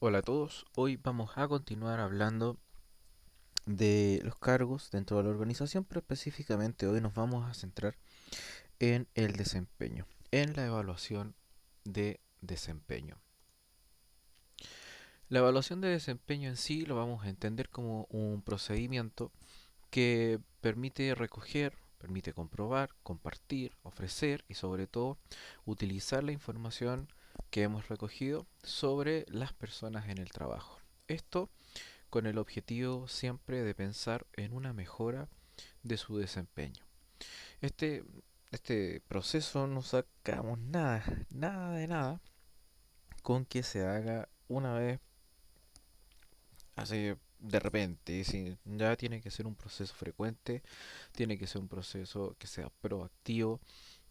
Hola a todos, hoy vamos a continuar hablando de los cargos dentro de la organización, pero específicamente hoy nos vamos a centrar en el desempeño, en la evaluación de desempeño. La evaluación de desempeño en sí lo vamos a entender como un procedimiento que permite recoger, permite comprobar, compartir, ofrecer y sobre todo utilizar la información que hemos recogido sobre las personas en el trabajo. Esto con el objetivo siempre de pensar en una mejora de su desempeño. Este, este proceso no sacamos nada, nada de nada con que se haga una vez así de repente. Si ya tiene que ser un proceso frecuente, tiene que ser un proceso que sea proactivo,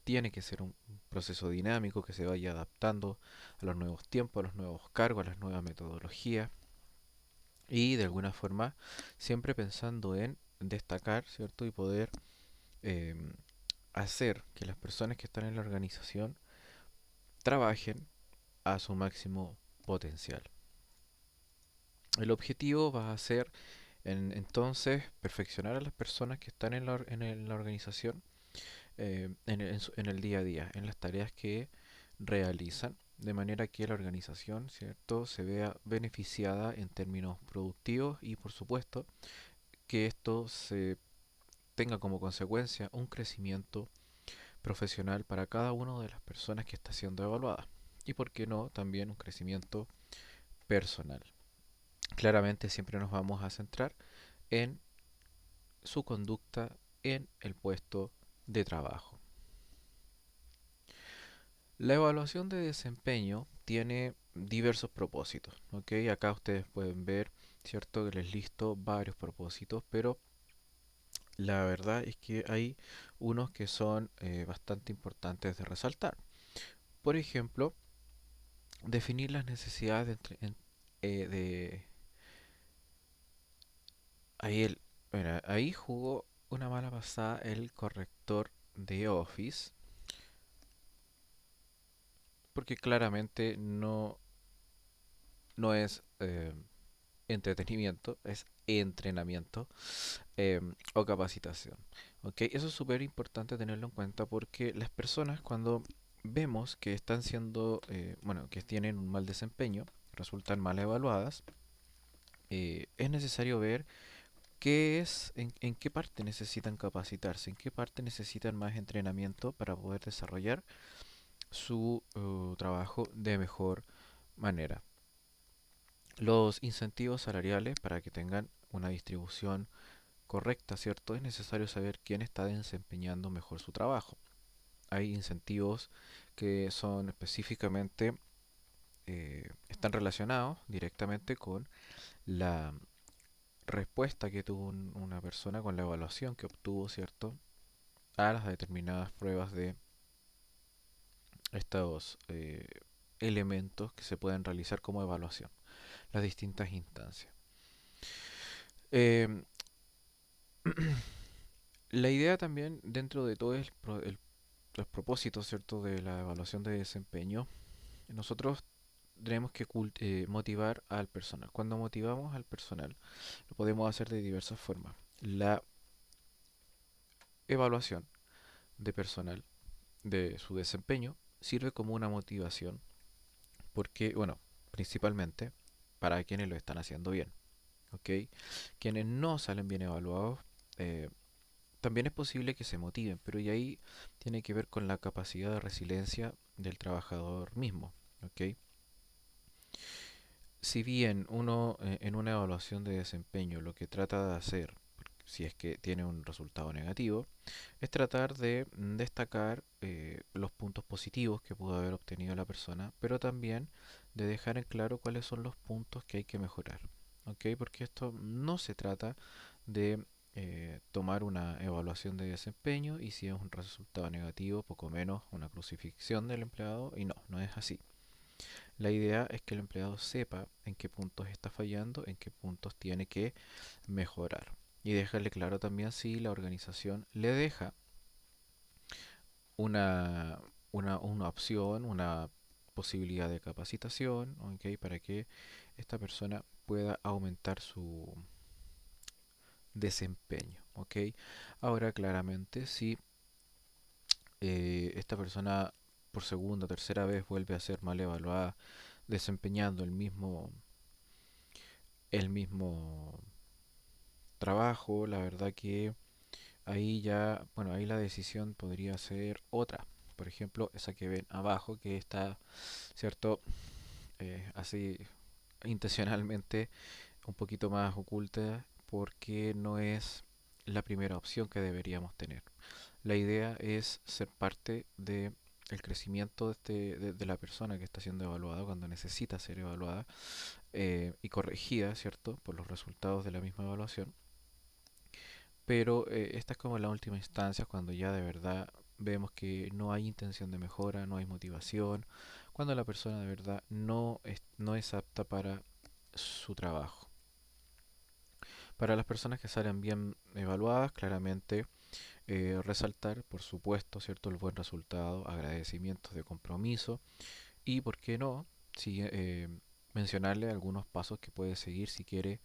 tiene que ser un proceso dinámico que se vaya adaptando a los nuevos tiempos, a los nuevos cargos, a las nuevas metodologías y de alguna forma siempre pensando en destacar, ¿cierto? Y poder eh, hacer que las personas que están en la organización trabajen a su máximo potencial. El objetivo va a ser entonces perfeccionar a las personas que están en la organización en el día a día, en las tareas que realizan, de manera que la organización, ¿cierto?, se vea beneficiada en términos productivos y por supuesto que esto se tenga como consecuencia un crecimiento profesional para cada una de las personas que está siendo evaluada. Y por qué no, también un crecimiento personal. Claramente siempre nos vamos a centrar en su conducta en el puesto de trabajo. La evaluación de desempeño tiene diversos propósitos, ¿ok? Acá ustedes pueden ver, ¿cierto? Que les listo varios propósitos, pero la verdad es que hay unos que son bastante importantes de resaltar. Por ejemplo, definir las necesidades de ahí mira, ahí jugó una mala pasada el corrector de Office, porque claramente no es entretenimiento, es entrenamiento o capacitación. ¿Ok? Eso es súper importante tenerlo en cuenta porque las personas cuando vemos que están siendo, bueno, que tienen un mal desempeño, resultan mal evaluadas, es necesario ver en qué parte necesitan capacitarse, en qué parte necesitan más entrenamiento para poder desarrollar su trabajo de mejor manera. Los incentivos salariales para que tengan una distribución correcta, ¿cierto? Es necesario saber quién está desempeñando mejor su trabajo. Hay incentivos que son específicamente, están relacionados directamente con la respuesta que tuvo una persona, con la evaluación que obtuvo, ¿cierto? A las determinadas pruebas de estos elementos que se pueden realizar como evaluación, las distintas instancias. Eh, la idea también dentro de todo los propósitos, ¿cierto?, de la evaluación de desempeño, nosotros tenemos que motivar al personal. Cuando motivamos al personal, lo podemos hacer de diversas formas. La evaluación de personal, de su desempeño, sirve como una motivación porque, bueno, principalmente para quienes lo están haciendo bien, ¿ok? Quienes no salen bien evaluados, eh, también es posible que se motiven, pero y ahí tiene que ver con la capacidad de resiliencia del trabajador mismo, ¿ok? Si bien uno en una evaluación de desempeño lo que trata de hacer, si es que tiene un resultado negativo, es tratar de destacar los puntos positivos que pudo haber obtenido la persona, pero también de dejar en claro cuáles son los puntos que hay que mejorar. ¿Ok? Porque esto no se trata de tomar una evaluación de desempeño y si es un resultado negativo, poco menos una crucifixión del empleado, y no, no es así. La idea es que el empleado sepa en qué puntos está fallando, en qué puntos tiene que mejorar. Y dejarle claro también si la organización le deja una, una opción, una posibilidad de capacitación, ¿ok? Para que esta persona pueda aumentar su desempeño, ¿ok? Ahora, claramente, si esta persona por segunda o tercera vez vuelve a ser mal evaluada, desempeñando el mismo trabajo, la verdad que ahí ya, bueno, ahí la decisión podría ser otra. Por ejemplo, esa que ven abajo, que está, ¿cierto? Así intencionalmente un poquito más oculta porque no es la primera opción que deberíamos tener. La idea es ser parte de el crecimiento de la persona que está siendo evaluada cuando necesita ser evaluada y corregida, ¿cierto? Por los resultados de la misma evaluación. Pero esta es como la última instancia cuando ya de verdad vemos que no hay intención de mejora, no hay motivación, cuando la persona de verdad no es apta para su trabajo. Para las personas que salen bien evaluadas, claramente resaltar, por supuesto, ¿cierto? El buen resultado, agradecimientos de compromiso y, ¿por qué no? Si, mencionarle algunos pasos que puede seguir si quiere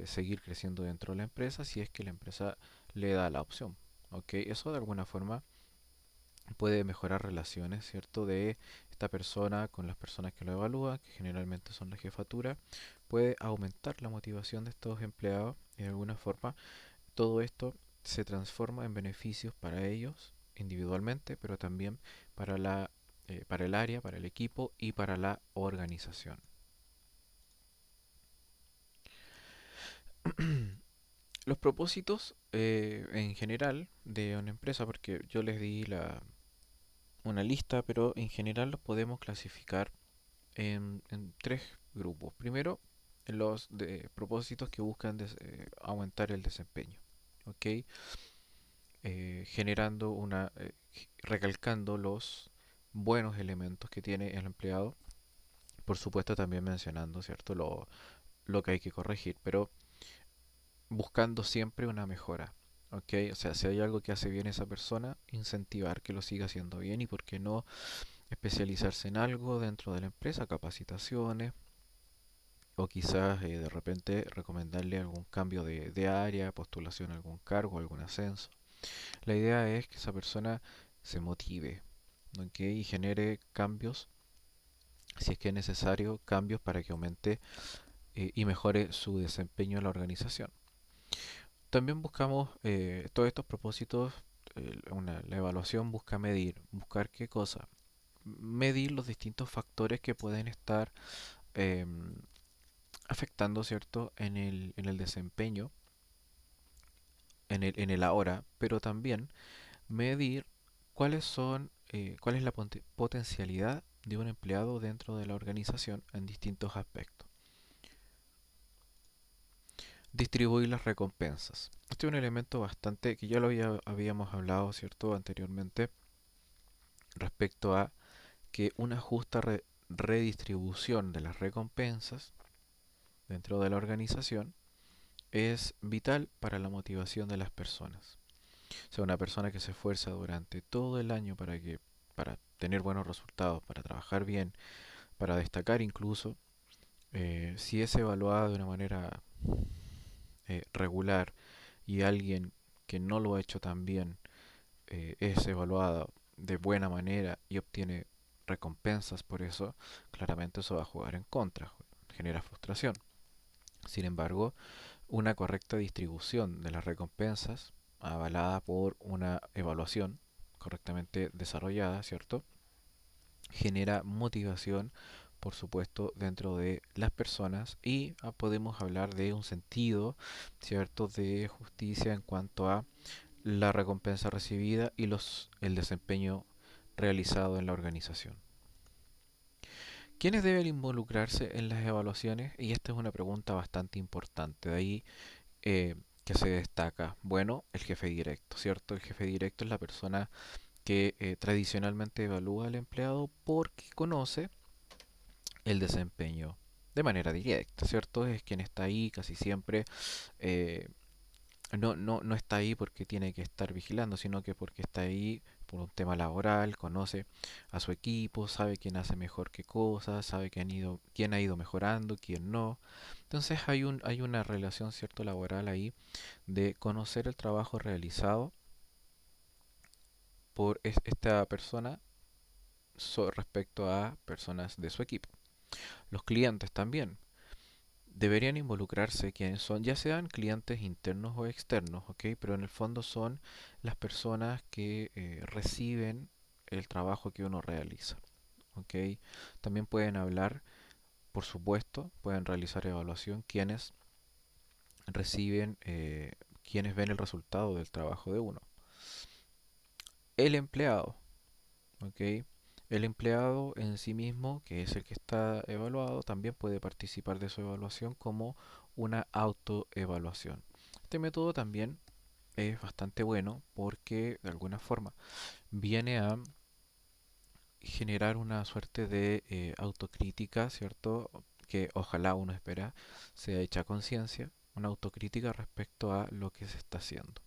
seguir creciendo dentro de la empresa, si es que la empresa le da la opción. ¿Ok? Eso de alguna forma puede mejorar relaciones, ¿cierto? De esta persona con las personas que lo evalúan, que generalmente son la jefatura, puede aumentar la motivación de estos empleados y de alguna forma todo esto se transforma en beneficios para ellos individualmente, pero también para el área, para el equipo y para la organización. Los propósitos en general de una empresa, porque yo les di una lista, pero en general los podemos clasificar en tres grupos. Primero, los de propósitos que buscan aumentar el desempeño. ¿Ok? Generando recalcando los buenos elementos que tiene el empleado, por supuesto también mencionando, ¿cierto? Lo que hay que corregir, pero buscando siempre una mejora, ¿ok? O sea, si hay algo que hace bien esa persona, incentivar que lo siga haciendo bien y por qué no especializarse en algo dentro de la empresa, capacitaciones, o quizás de repente recomendarle algún cambio de área, postulación a algún cargo, algún ascenso. La idea es que esa persona se motive, ¿ok? Y genere cambios, si es que es necesario, cambios para que aumente y mejore su desempeño en la organización. También buscamos todos estos propósitos, la evaluación busca medir, buscar qué cosa, medir los distintos factores que pueden estar em, afectando, ¿cierto?, en el desempeño, en el ahora, pero también medir cuál es la potencialidad de un empleado dentro de la organización en distintos aspectos. Distribuir las recompensas. Este es un elemento bastante que ya lo habíamos hablado, ¿cierto?, anteriormente, respecto a que una justa redistribución de las recompensas dentro de la organización es vital para la motivación de las personas. O sea, una persona que se esfuerza durante todo el año para tener buenos resultados, para trabajar bien, para destacar incluso, si es evaluada de una manera regular y alguien que no lo ha hecho tan bien es evaluada de buena manera y obtiene recompensas por eso, claramente eso va a jugar en contra, genera frustración. Sin embargo, una correcta distribución de las recompensas, avalada por una evaluación correctamente desarrollada, ¿cierto? Genera motivación, por supuesto, dentro de las personas y podemos hablar de un sentido, ¿cierto?, de justicia en cuanto a la recompensa recibida y el desempeño realizado en la organización. ¿Quiénes deben involucrarse en las evaluaciones? Y esta es una pregunta bastante importante. De ahí que se destaca. Bueno, el jefe directo, ¿cierto? El jefe directo es la persona que tradicionalmente evalúa al empleado porque conoce el desempeño de manera directa, ¿cierto? Es quien está ahí casi siempre. eh, no está ahí porque tiene que estar vigilando, sino que porque está ahí por un tema laboral, conoce a su equipo, sabe quién hace mejor qué cosas, sabe quién ha ido mejorando, quién no. Entonces hay una relación cierto laboral ahí de conocer el trabajo realizado por esta persona respecto a personas de su equipo. Los clientes también deberían involucrarse quienes son, ya sean clientes internos o externos, ¿ok? Pero en el fondo son las personas que reciben el trabajo que uno realiza, ¿ok? También pueden hablar, por supuesto, pueden realizar evaluación quienes reciben, quienes ven el resultado del trabajo de uno. El empleado, ¿ok? El empleado en sí mismo, que es el que está evaluado, también puede participar de su evaluación como una autoevaluación. Este método también es bastante bueno porque de alguna forma viene a generar una suerte de autocrítica, ¿cierto? Que ojalá uno espera sea hecha a conciencia, una autocrítica respecto a lo que se está haciendo.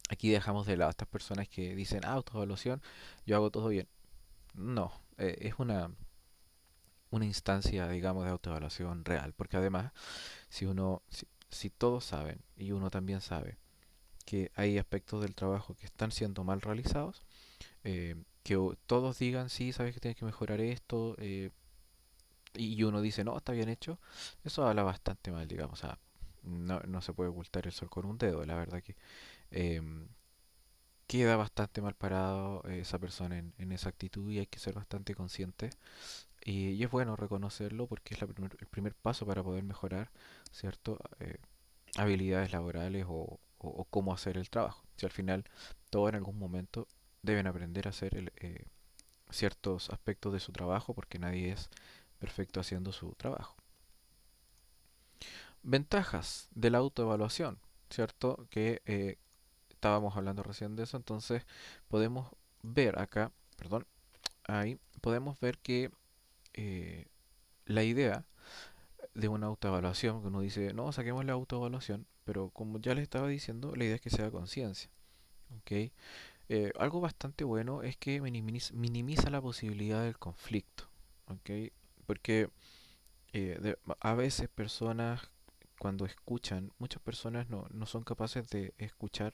Aquí dejamos de lado a estas personas que dicen autoevaluación, yo hago todo bien. No, es una instancia, digamos, de autoevaluación real, porque además, si todos saben y uno también sabe que hay aspectos del trabajo que están siendo mal realizados, que todos digan, sí, sabes que tienes que mejorar esto, y uno dice, no, está bien hecho, eso habla bastante mal, digamos, o sea, no se puede ocultar el sol con un dedo, la verdad que em, queda bastante mal parado esa persona en esa actitud y hay que ser bastante consciente. Y es bueno reconocerlo porque es el primer paso para poder mejorar, ¿cierto? Habilidades laborales o cómo hacer el trabajo. Si al final todos en algún momento deben aprender a hacer ciertos aspectos de su trabajo porque nadie es perfecto haciendo su trabajo. Ventajas de la autoevaluación, ¿cierto? Que estábamos hablando recién de eso, entonces podemos ver acá, perdón, ahí podemos ver que eh, la idea de una autoevaluación, que uno dice, no, saquemos la autoevaluación, pero como ya les estaba diciendo, la idea es que sea conciencia, ¿ok? Algo bastante bueno es que minimiza la posibilidad del conflicto, ¿ok? Porque a veces personas, cuando escuchan, muchas personas no son capaces de escuchar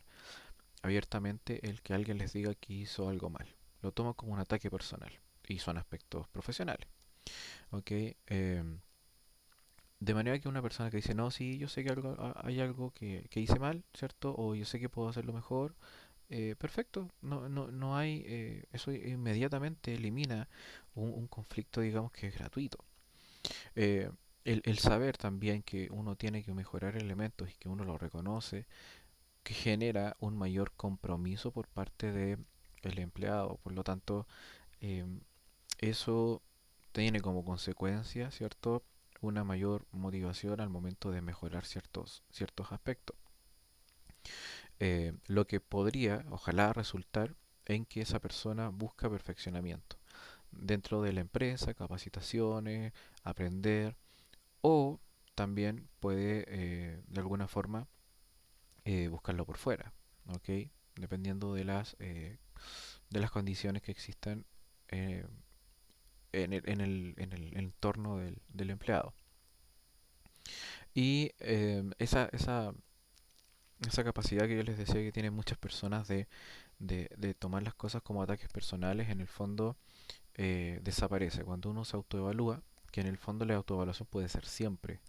abiertamente el que alguien les diga que hizo algo mal. Lo toman como un ataque personal y son aspectos profesionales, ¿ok? De manera que una persona que dice, no, sí, yo sé que hay algo que hice mal, ¿cierto? O yo sé que puedo hacerlo mejor, perfecto, no hay, eso inmediatamente elimina un conflicto, digamos, que es gratuito. Eh, el saber también que uno tiene que mejorar elementos y que uno lo reconoce, que genera un mayor compromiso por parte del empleado. Por lo tanto, em, eso tiene como consecuencia, ¿cierto? Una mayor motivación al momento de mejorar ciertos aspectos. Lo que podría, ojalá, resultar en que esa persona busca perfeccionamiento dentro de la empresa, capacitaciones, aprender, o también puede de alguna forma buscarlo por fuera, ¿ok? Dependiendo de las condiciones que existan eh, en el entorno del empleado. Y esa capacidad que yo les decía que tienen muchas personas de tomar las cosas como ataques personales, en el fondo desaparece. Cuando uno se autoevalúa, que en el fondo la autoevaluación puede ser siempre,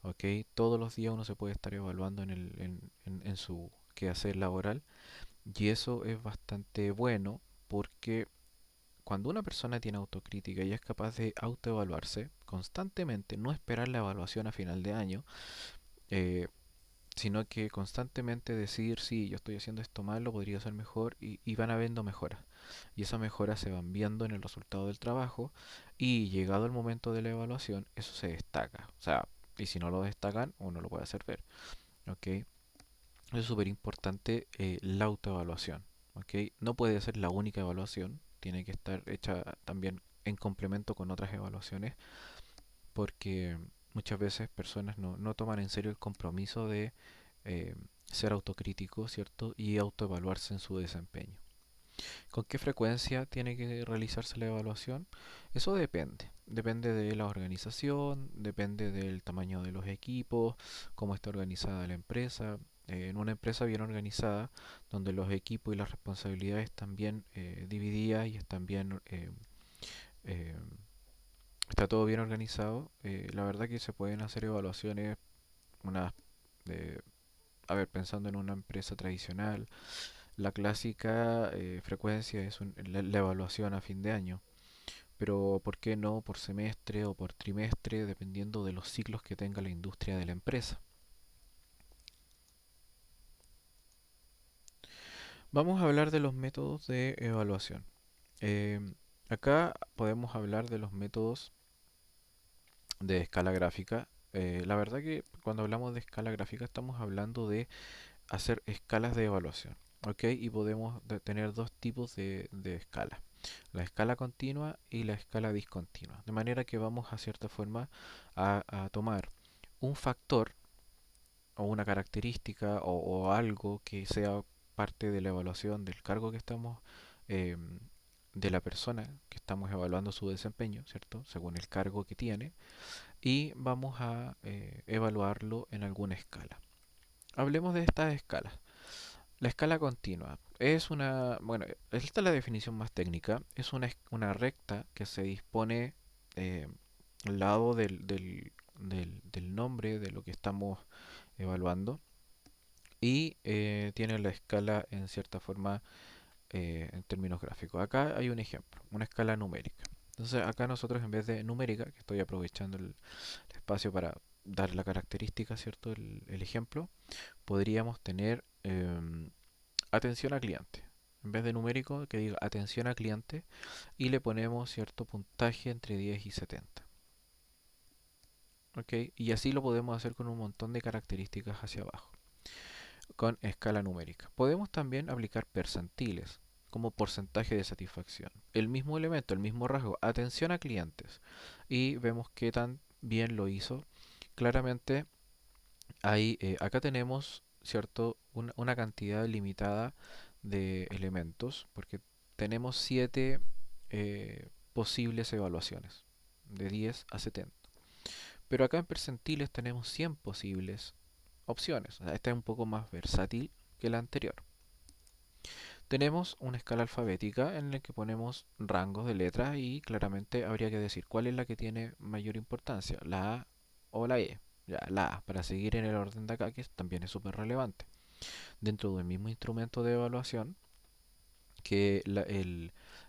¿ok? Todos los días uno se puede estar evaluando en su quehacer laboral y eso es bastante bueno porque cuando una persona tiene autocrítica y es capaz de autoevaluarse constantemente, no esperar la evaluación a final de año, eh, sino que constantemente decir, sí, yo estoy haciendo esto mal, lo podría hacer mejor y van habiendo mejoras. Y esas mejoras se van viendo en el resultado del trabajo y llegado el momento de la evaluación, eso se destaca. O sea, y si no lo destacan, uno lo puede hacer ver. ¿Ok? Es súper importante la autoevaluación. ¿Ok? No puede ser la única evaluación, tiene que estar hecha también en complemento con otras evaluaciones porque muchas veces personas no toman en serio el compromiso de ser autocrítico, ¿cierto? Y autoevaluarse en su desempeño. ¿Con qué frecuencia tiene que realizarse la evaluación? Eso depende. Depende de la organización, depende del tamaño de los equipos, cómo está organizada la empresa. En una empresa bien organizada, donde los equipos y las responsabilidades están bien divididas y están bien, eh, está todo bien organizado, la verdad que se pueden hacer evaluaciones, unas, eh, a ver, pensando en una empresa tradicional, la clásica frecuencia es la evaluación a fin de año, pero ¿por qué no por semestre o por trimestre, dependiendo de los ciclos que tenga la industria de la empresa? Vamos a hablar de los métodos de evaluación. Eh, Acá podemos hablar de los métodos de escala gráfica. La verdad que cuando hablamos de escala gráfica estamos hablando de hacer escalas de evaluación. ¿Ok? Y podemos tener dos tipos de escala. La escala continua y la escala discontinua. De manera que vamos a cierta forma a tomar un factor o una característica o algo que sea parte de la evaluación del cargo que estamos, eh, de la persona que estamos evaluando su desempeño, ¿cierto? Según el cargo que tiene, y vamos a evaluarlo en alguna escala. Hablemos de estas escalas. La escala continua es una, bueno, esta es la definición más técnica, es una recta que se dispone eh, al lado del nombre de lo que estamos evaluando y tiene la escala en cierta forma en términos gráficos. Acá hay un ejemplo, una escala numérica. Entonces acá nosotros en vez de numérica, que estoy aprovechando el espacio para dar la característica, ¿cierto? El ejemplo, podríamos tener atención a cliente. En vez de numérico, que diga atención a cliente y le ponemos cierto puntaje entre 10 y 70. ¿Ok? Y así lo podemos hacer con un montón de características hacia abajo, con escala numérica. Podemos también aplicar percentiles como porcentaje de satisfacción. El mismo elemento, el mismo rasgo, atención a clientes. Y vemos qué tan bien lo hizo. Claramente, ahí, acá tenemos, ¿cierto? Una cantidad limitada de elementos, porque tenemos 7 posibles evaluaciones, de 10 a 70. Pero acá en percentiles tenemos 100 posibles opciones. O sea, esta es un poco más versátil que la anterior. Tenemos una escala alfabética en la que ponemos rangos de letras y claramente habría que decir cuál es la que tiene mayor importancia, la A o la E. Ya, la A, para seguir en el orden de acá, que también es súper relevante. Dentro del mismo instrumento de evaluación, que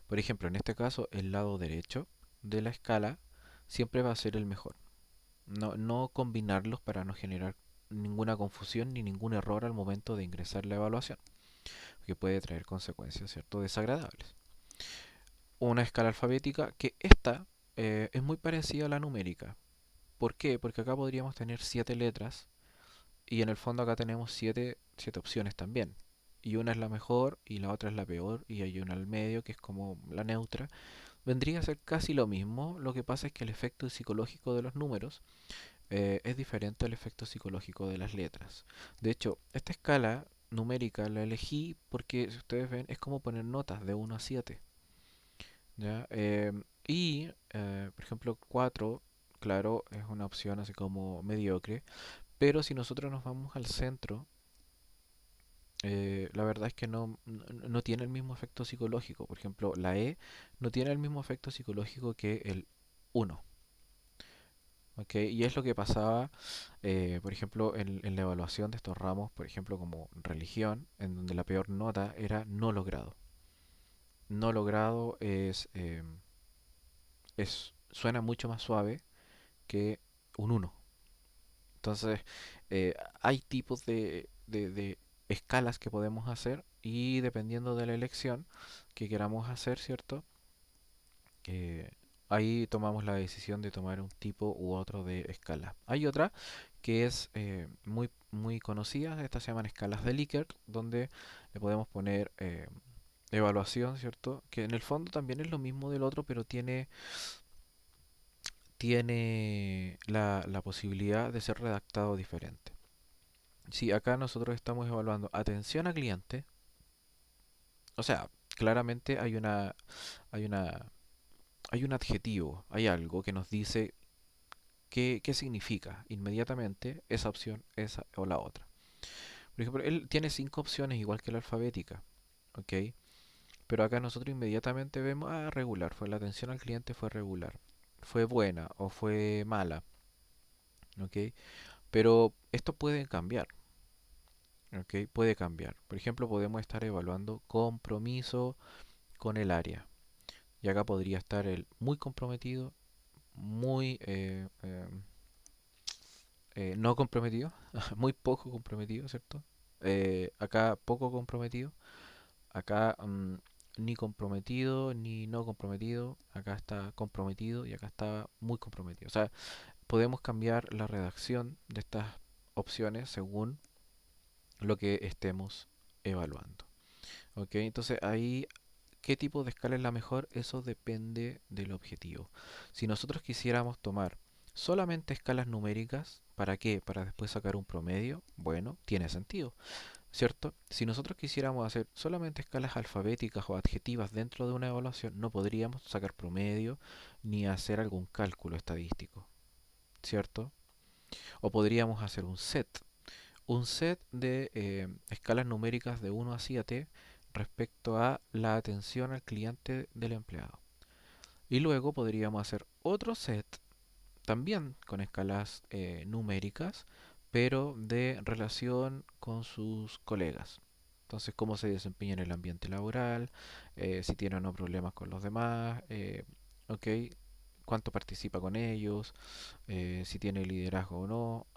por ejemplo, en este caso, el lado derecho de la escala siempre va a ser el mejor. No combinarlos para no generar ninguna confusión ni ningún error al momento de ingresar la evaluación, que puede traer consecuencias, ¿cierto?, desagradables. Una escala alfabética que esta es muy parecida a la numérica. ¿Por qué? Porque acá podríamos tener 7 letras y en el fondo acá tenemos 7 opciones también. Y una es la mejor y la otra es la peor y hay una al medio que es como la neutra. Vendría a ser casi lo mismo, lo que pasa es que el efecto psicológico de los números es diferente al efecto psicológico de las letras. De hecho, esta escala numérica la elegí porque, si ustedes ven, es como poner notas de 1 a 7. ¿Ya? Por ejemplo, 4 claro, es una opción así como mediocre, pero si nosotros nos vamos al centro, la verdad es que no tiene el mismo efecto psicológico. Por ejemplo, la E no tiene el mismo efecto psicológico que el 1. ¿Ok? Y es lo que pasaba, por ejemplo, en la evaluación de estos ramos, por ejemplo, como religión, en donde la peor nota era no logrado. No logrado suena mucho más suave que un 1. Entonces, eh, hay tipos de escalas que podemos hacer y dependiendo de la elección que queramos hacer, ¿cierto? Eh, Ahí tomamos la decisión de tomar un tipo u otro de escala. Hay otra que es muy conocida, estas se llaman escalas de Likert, donde le podemos poner evaluación, ¿cierto? Que en el fondo también es lo mismo del otro, pero tiene la posibilidad de ser redactado diferente. Si acá nosotros estamos evaluando atención a cliente, o sea, Claramente hay una, hay un adjetivo, hay algo que nos dice qué significa inmediatamente esa opción, esa o la otra. Por ejemplo, él tiene cinco opciones igual que la alfabética, ¿ok? Pero acá nosotros inmediatamente vemos, regular, fue la atención al cliente fue regular, fue buena o fue mala, ¿ok? Pero esto puede cambiar, ¿ok? Puede cambiar. Por ejemplo, podemos estar evaluando compromiso con el área. Y acá podría estar el muy comprometido, muy no comprometido, muy poco comprometido, ¿cierto? Acá poco comprometido, acá ni comprometido ni no comprometido, acá está comprometido y acá está muy comprometido. O sea, podemos cambiar la redacción de estas opciones según lo que estemos evaluando. ¿Ok? Entonces ahí, ¿qué tipo de escala es la mejor? Eso depende del objetivo. Si nosotros quisiéramos tomar solamente escalas numéricas, ¿para qué? Para después sacar un promedio, bueno, tiene sentido, ¿cierto? Si nosotros quisiéramos hacer solamente escalas alfabéticas o adjetivas dentro de una evaluación, no podríamos sacar promedio ni hacer algún cálculo estadístico, ¿cierto? O podríamos hacer un set de escalas numéricas de 1 a 7 respecto a la atención al cliente del empleado. Y luego podríamos hacer otro set también con escalas numéricas, pero de relación con sus colegas. Entonces, cómo se desempeña en el ambiente laboral, si tiene o no problemas con los demás, ok, cuánto participa con ellos, si tiene liderazgo o no,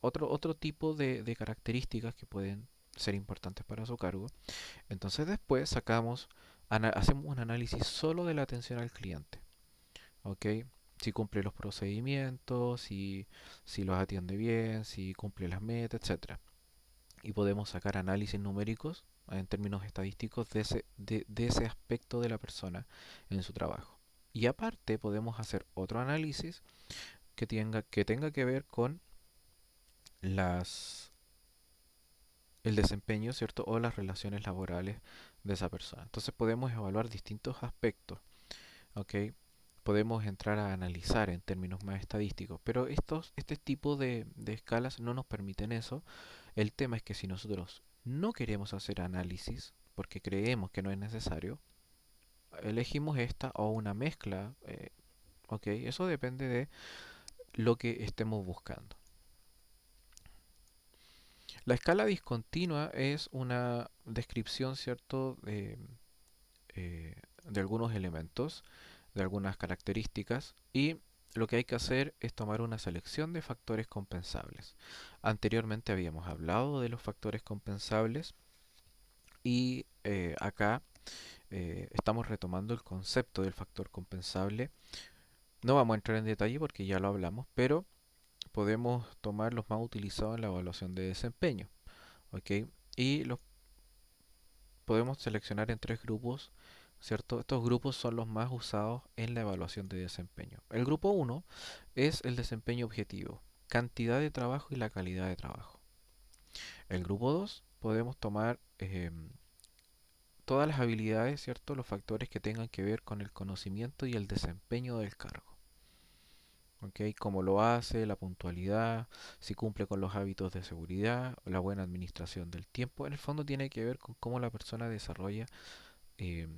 otro tipo de características que pueden ser importantes para su cargo. Entonces después hacemos un análisis solo de la atención al cliente, ¿ok? Si cumple los procedimientos, si los atiende bien, si cumple las metas, etcétera. Y podemos sacar análisis numéricos en términos estadísticos de ese aspecto de la persona en su trabajo. Y aparte podemos hacer otro análisis que tenga que ver con las, el desempeño, ¿cierto? O las relaciones laborales de esa persona. Entonces podemos evaluar distintos aspectos, ¿ok? Podemos entrar a analizar en términos más estadísticos, pero este tipo de escalas no nos permiten eso. El tema es que si nosotros no queremos hacer análisis, porque creemos que no es necesario, elegimos esta o una mezcla, ¿ok? Eso depende de lo que estemos buscando. La escala discontinua es una descripción, ¿cierto?, de algunos elementos, de algunas características, y lo que hay que hacer es tomar una selección de factores compensables. Anteriormente habíamos hablado de los factores compensables y acá estamos retomando el concepto del factor compensable. No vamos a entrar en detalle porque ya lo hablamos, pero podemos tomar los más utilizados en la evaluación de desempeño. ¿Ok? Y los podemos seleccionar en tres grupos, ¿cierto? Estos grupos son los más usados en la evaluación de desempeño. El grupo uno es el desempeño objetivo, cantidad de trabajo y la calidad de trabajo. El grupo 2 podemos tomar todas las habilidades, ¿cierto? Los factores que tengan que ver con el conocimiento y el desempeño del cargo. ¿Ok? Cómo lo hace, la puntualidad, si cumple con los hábitos de seguridad, la buena administración del tiempo. En el fondo tiene que ver con cómo la persona desarrolla eh,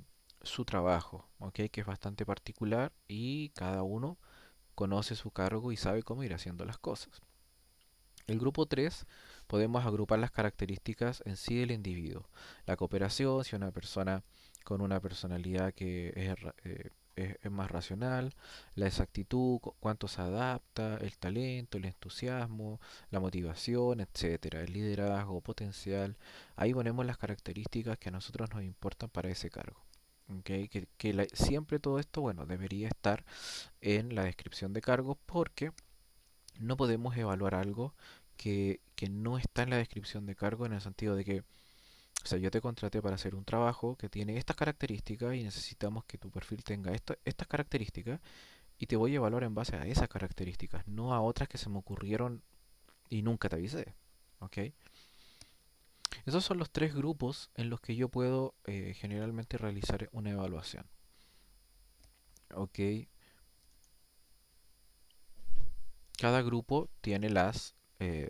su trabajo, ¿ok? Que es bastante particular y cada uno conoce su cargo y sabe cómo ir haciendo las cosas. El grupo 3 podemos agrupar las características en sí del individuo. La cooperación, si una persona con una personalidad que es más racional, la exactitud, cuánto se adapta, el talento, el entusiasmo, la motivación, etcétera, el liderazgo potencial. Ahí ponemos las características que a nosotros nos importan para ese cargo. ¿Ok? Siempre todo esto, bueno, debería estar en la descripción de cargos porque no podemos evaluar algo que no está en la descripción de cargo en el sentido de que, o sea, yo te contraté para hacer un trabajo que tiene estas características y necesitamos que tu perfil tenga estas características y te voy a evaluar en base a esas características, no a otras que se me ocurrieron y nunca te avisé. ¿Ok? Esos son los tres grupos en los que yo puedo generalmente realizar una evaluación. Ok, cada grupo tiene las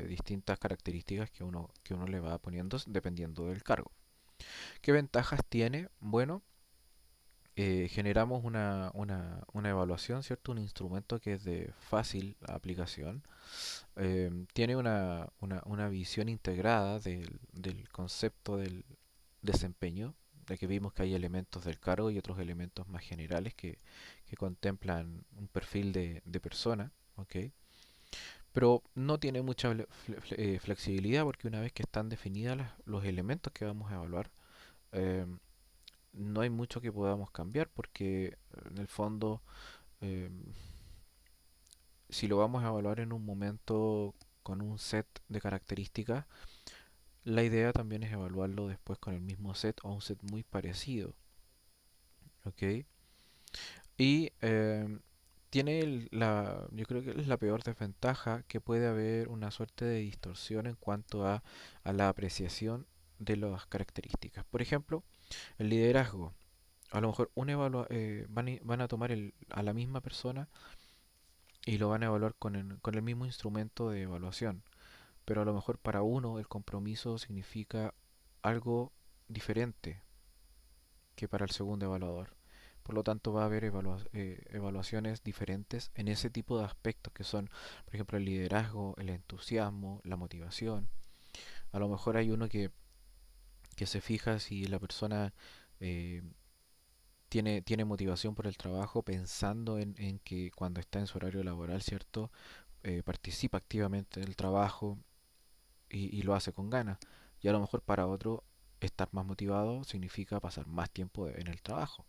distintas características que uno le va poniendo dependiendo del cargo. ¿Qué ventajas tiene? Bueno, generamos una evaluación, ¿cierto? Un instrumento que es de fácil aplicación. Tiene una visión integrada del concepto del desempeño, de que vimos que hay elementos del cargo y otros elementos más generales que contemplan un perfil de persona, ¿ok? Pero no tiene mucha flexibilidad porque una vez que están definidas los elementos que vamos a evaluar, eh, no hay mucho que podamos cambiar porque en el fondo, eh, si lo vamos a evaluar en un momento con un set de características, la idea también es evaluarlo después con el mismo set o un set muy parecido, ¿ok? Y tiene yo creo que es la peor desventaja que puede haber una suerte de distorsión en cuanto a la apreciación de las características. Por ejemplo, el liderazgo. A lo mejor van a tomar a la misma persona y lo van a evaluar con el mismo instrumento de evaluación. Pero a lo mejor para uno el compromiso significa algo diferente que para el segundo evaluador. Por lo tanto, va a haber evaluaciones diferentes en ese tipo de aspectos que son, por ejemplo, el liderazgo, el entusiasmo, la motivación. A lo mejor hay uno que se fija si la persona eh, tiene motivación por el trabajo pensando en que cuando está en su horario laboral, ¿cierto? Participa activamente en el trabajo y lo hace con ganas. Y a lo mejor para otro estar más motivado significa pasar más tiempo en el trabajo,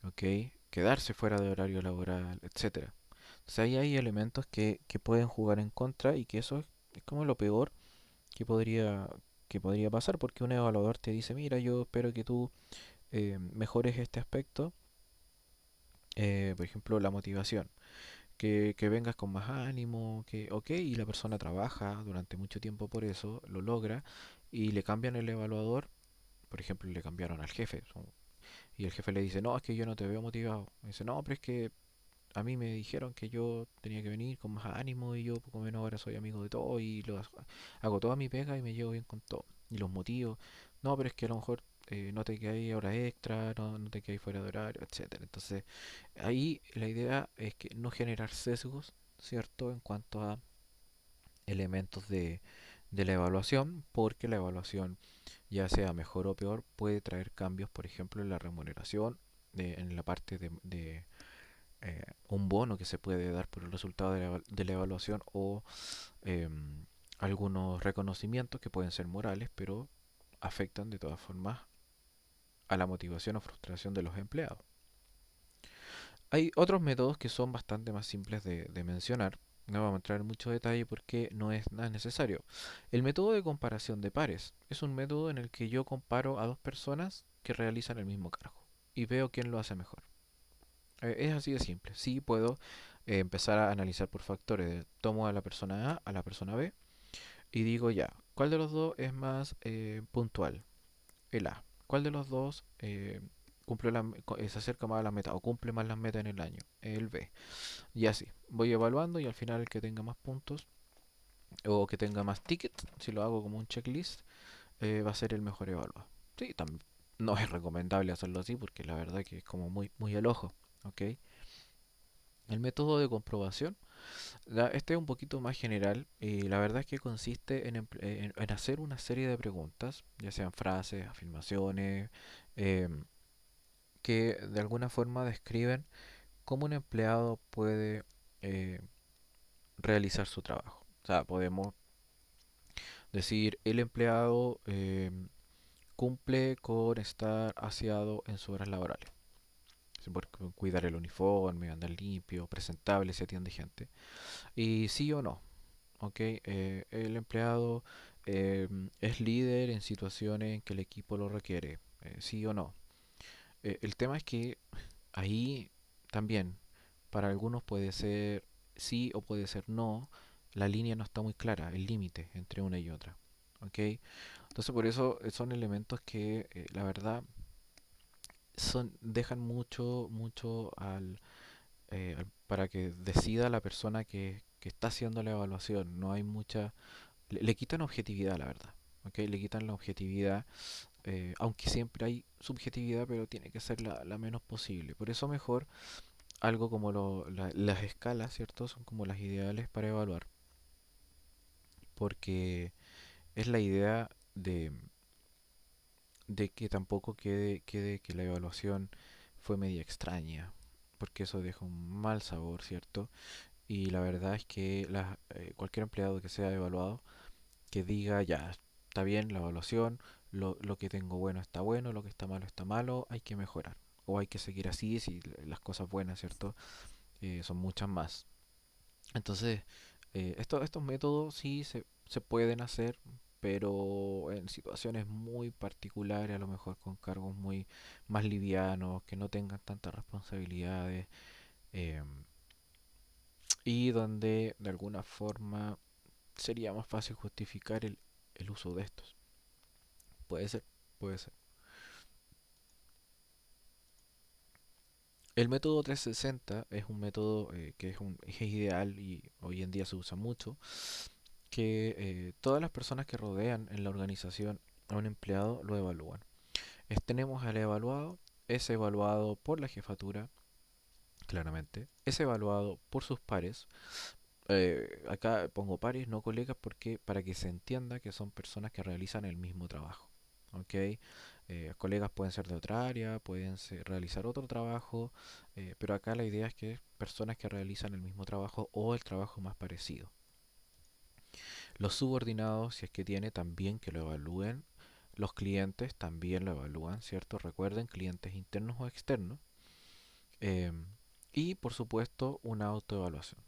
¿ok? Quedarse fuera de horario laboral, etcétera. Entonces ahí hay elementos que pueden jugar en contra y que eso es como lo peor que que podría pasar porque un evaluador te dice, mira, yo espero que tú mejores este aspecto, por ejemplo, la motivación, que vengas con más ánimo, que, ok, y la persona trabaja durante mucho tiempo por eso, lo logra, y le cambian el evaluador, por ejemplo, le cambiaron al jefe, y el jefe le dice, no, es que yo no te veo motivado. Y dice, no, pero es que a mí me dijeron que yo tenía que venir con más ánimo y yo poco menos ahora soy amigo de todo y hago toda mi pega y me llevo bien con todo. Y los motivos, no, pero es que a lo mejor no te quedáis horas extra, no te quedáis fuera de horario, etcétera. Entonces, ahí la idea es que no generar sesgos, ¿cierto? En cuanto a elementos de la evaluación, porque la evaluación, ya sea mejor o peor, puede traer cambios, por ejemplo, en la remuneración, en la parte de un bono que se puede dar por el resultado de la evaluación o algunos reconocimientos que pueden ser morales, pero afectan de todas formas a la motivación o frustración de los empleados. Hay otros métodos que son bastante más simples de mencionar. No vamos a entrar en mucho detalle porque no es nada necesario. El método de comparación de pares es un método en el que yo comparo a dos personas que realizan el mismo cargo y veo quién lo hace mejor. Es así de simple. Sí puedo empezar a analizar por factores. Tomo a la persona A, a la persona B y digo ya, ¿cuál de los dos es más puntual? El A. ¿Cuál de los dos se acerca más a las metas o cumple más las metas en el año? El B. Y así. Voy evaluando y al final el que tenga más puntos o que tenga más tickets, si lo hago como un checklist, va a ser el mejor evaluado. Sí, no es recomendable hacerlo así porque la verdad que es como muy al ojo. ¿Ok? El método de comprobación, este es un poquito más general y la verdad es que consiste en hacer una serie de preguntas, ya sean frases, afirmaciones, em, que de alguna forma describen cómo un empleado puede eh, realizar su trabajo. O sea, podemos decir, el empleado cumple con estar aseado en sus horas laborales. Por cuidar el uniforme, andar limpio, presentable, se atiende gente. Y sí o no, ¿ok? El empleado es líder en situaciones en que el equipo lo requiere, sí o no. El tema es que ahí también, para algunos puede ser sí o puede ser no, la línea no está muy clara, el límite entre una y otra, ¿ok? Entonces por eso son elementos que la verdad dejan mucho para que decida la persona que está haciendo la evaluación. No hay mucha, le quitan objetividad, la verdad. ¿Ok? Le quitan la objetividad, aunque siempre hay subjetividad, pero tiene que ser la menos posible. Por eso mejor algo como las escalas, ¿cierto? Son como las ideales para evaluar, porque es la idea de que tampoco quede que la evaluación fue media extraña, porque eso deja un mal sabor, ¿cierto? Y la verdad es que cualquier empleado que sea evaluado, que diga, ya, está bien la evaluación, lo que tengo bueno, lo que está malo, hay que mejorar. O hay que seguir así si las cosas buenas, ¿cierto? Son muchas más. Entonces, estos métodos sí se pueden hacer, pero en situaciones muy particulares, a lo mejor con cargos muy más livianos, que no tengan tantas responsabilidades, em, y donde de alguna forma sería más fácil justificar el uso de estos. Puede ser, puede ser. El método 360 es un método que es ideal y hoy en día se usa mucho, que todas las personas que rodean en la organización a un empleado lo evalúan. Tenemos al evaluado, es evaluado por la jefatura, claramente, es evaluado por sus pares. Acá pongo pares, no colegas, porque para que se entienda que son personas que realizan el mismo trabajo. ¿Ok? Colegas pueden ser de otra área, realizar otro trabajo, pero acá la idea es que personas que realizan el mismo trabajo o el trabajo más parecido. Los subordinados, si es que tiene, también que lo evalúen. Los clientes también lo evalúan, ¿cierto? Recuerden, clientes internos o externos. Em, y por supuesto, una autoevaluación.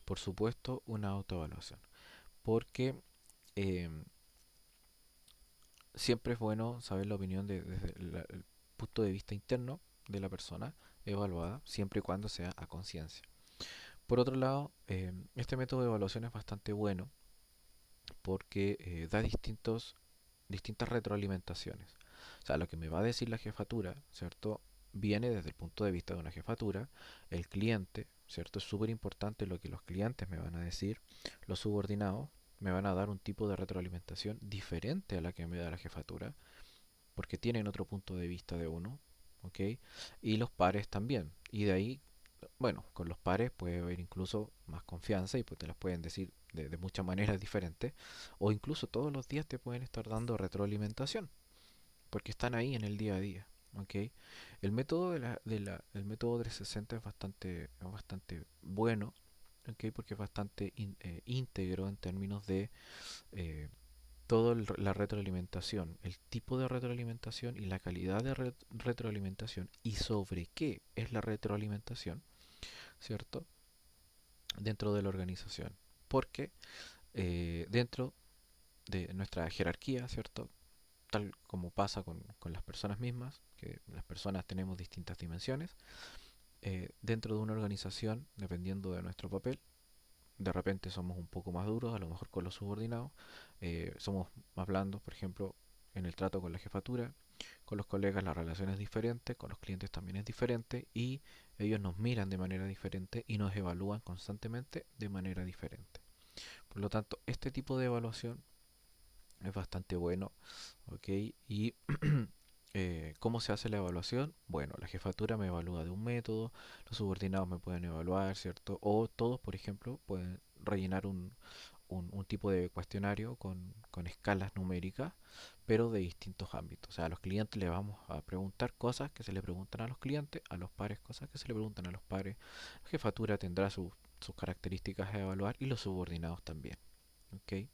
Por supuesto, una autoevaluación. Porque em, siempre es bueno saber la opinión desde el punto de vista interno de la persona evaluada, siempre y cuando sea a conciencia. Por otro lado, este método de evaluación es bastante bueno porque da distintas retroalimentaciones. O sea, lo que me va a decir la jefatura, ¿cierto? Viene desde el punto de vista de una jefatura, el cliente, ¿cierto? Es súper importante lo que los clientes me van a decir, los subordinados me van a dar un tipo de retroalimentación diferente a la que me da la jefatura, porque tienen otro punto de vista de uno, ¿ok? Y los pares también. Y de ahí, bueno, con los pares puede haber incluso más confianza y pues te las pueden decir de muchas maneras diferentes, o incluso todos los días te pueden estar dando retroalimentación, porque están ahí en el día a día, ¿ok? El método el método 360 es bastante bueno, ¿ok? Porque es bastante íntegro en términos de eh, toda la retroalimentación, el tipo de retroalimentación y la calidad de retroalimentación y sobre qué es la retroalimentación, ¿cierto? Dentro de la organización. Porque dentro de nuestra jerarquía, ¿cierto? Tal como pasa con las personas mismas, que las personas tenemos distintas dimensiones, dentro de una organización, dependiendo de nuestro papel, de repente somos un poco más duros, a lo mejor con los subordinados, somos más blandos, por ejemplo, en el trato con la jefatura, con los colegas la relación es diferente, con los clientes también es diferente y ellos nos miran de manera diferente y nos evalúan constantemente de manera diferente. Por lo tanto, este tipo de evaluación es bastante bueno, ¿ok? Y ¿cómo se hace la evaluación? Bueno, la jefatura me evalúa de un método, los subordinados me pueden evaluar, ¿cierto? O todos, por ejemplo, pueden rellenar un tipo de cuestionario con escalas numéricas, pero de distintos ámbitos. O sea, a los clientes le vamos a preguntar cosas que se le preguntan a los clientes, a los pares cosas que se le preguntan a los pares. La jefatura tendrá sus características a evaluar y los subordinados también. ¿Ok?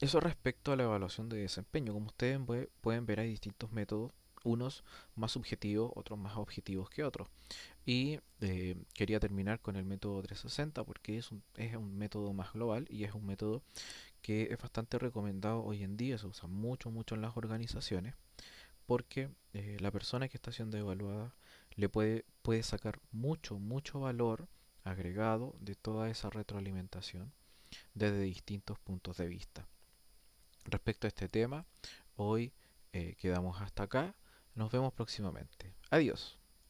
Eso respecto a la evaluación de desempeño. Como ustedes pueden ver, hay distintos métodos, unos más subjetivos, otros más objetivos que otros. Y quería terminar con el método 360 porque es un método más global y es un método que es bastante recomendado hoy en día, se usa mucho en las organizaciones porque la persona que está siendo evaluada puede sacar mucho valor agregado de toda esa retroalimentación desde distintos puntos de vista. Respecto a este tema, hoy quedamos hasta acá. Nos vemos próximamente. Adiós.